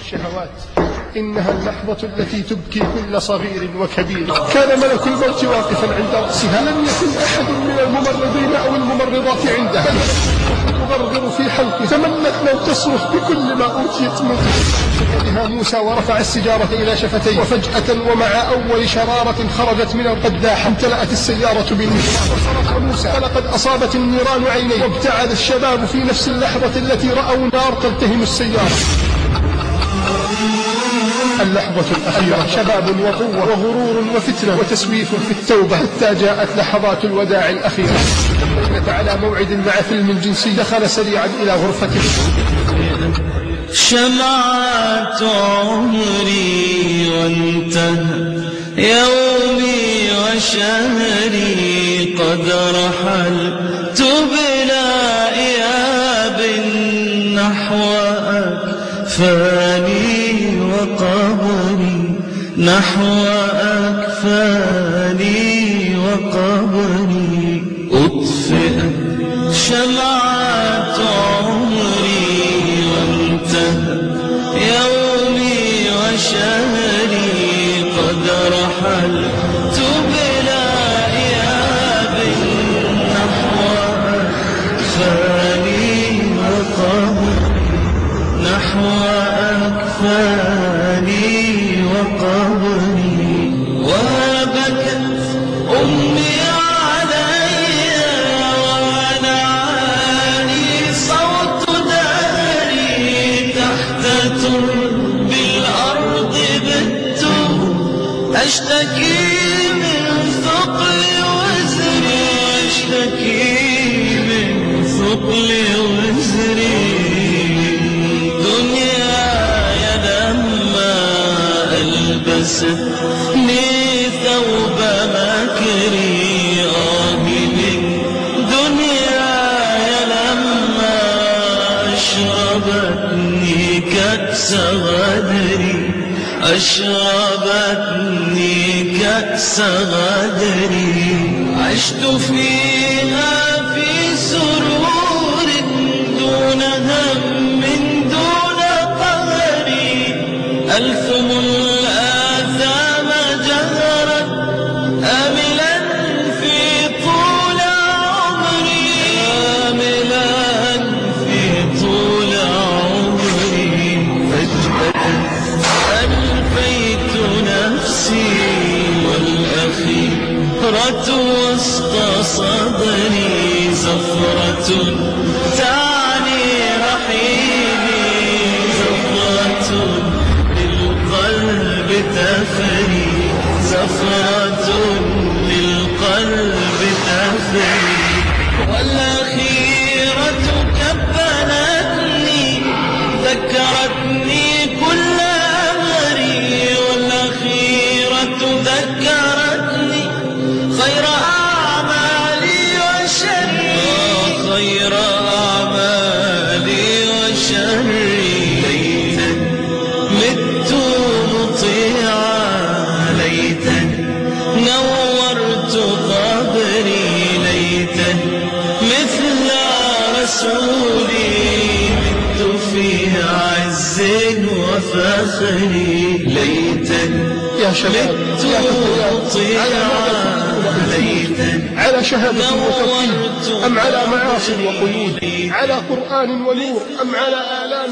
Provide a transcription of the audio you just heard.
الشهوات، إنها اللحظة التي تبكي كل صغير وكبير. كان ملك الموت واقفا عند رأسها، لم يكن أحد من الممرضين أو الممرضات عندها، تغرغر في حلقه، تمنت لو تصرخ بكل ما أوتيت منه. بها موسى ورفع السجارة إلى شفتيه، وفجأة ومع أول شرارة خرجت من القداحة امتلأت السيارة بالنار، وصرخ موسى فلقد أصابت النيران عينيه، وابتعد الشباب في نفس اللحظة التي رأوا نار تلتهم السيارة. اللحظة الأخيرة، شباب وقوة وغرور وفتنة وتسويف في التوبة، حتى جاءت لحظات الوداع الأخيرة. ليلة على موعد مع فيلم جنسي، دخل سريعا إلى غرفته. شمعت عمري وانتهى يومي وشهري، قد رحلت بلا إياب نحو أكفاني وقبري، نحو أكفاني وقبري. أطفئت شمعة عمري وانتهى يومي وشهري، قد رحلت بلا إياب نحو أكفاني وقبري، نحو أكفاني وقبري. وبكت أمي علي ونعاني صوت دهري، تحت ترب الأرض بت أشتكي من ثقل وزري، أشتكي من ثقل وزري. ألبستني ثوب مكري، من دنياي لما أشربتني كأس غدري، أشربتني كأس غدري. عشت فيها في سرور دون هم دون قهري، ألثم الآثام جهرا آملا في طول عمري، آملا في طول عمري. فجأة ألفيت نفسي والأخيرة وسط صدري، زفرة تعني رحيلي، زفرة للقلب تفري، زفرة للقلب تفري. والأخيرة كبلتني ذكرتني كل أمري، والأخيرة ذكرتني خير أعمالي وشري، خير أعمالي وشري. ليتني مت مطيعا، ليتني نورت قبري، ليتني مثل رسولي مت في عز وفخري. ليتني مت مطيعا، ليتني على شهادة وتوحيد أم على معاصي وقيود، على قرآن ونور أم على آلام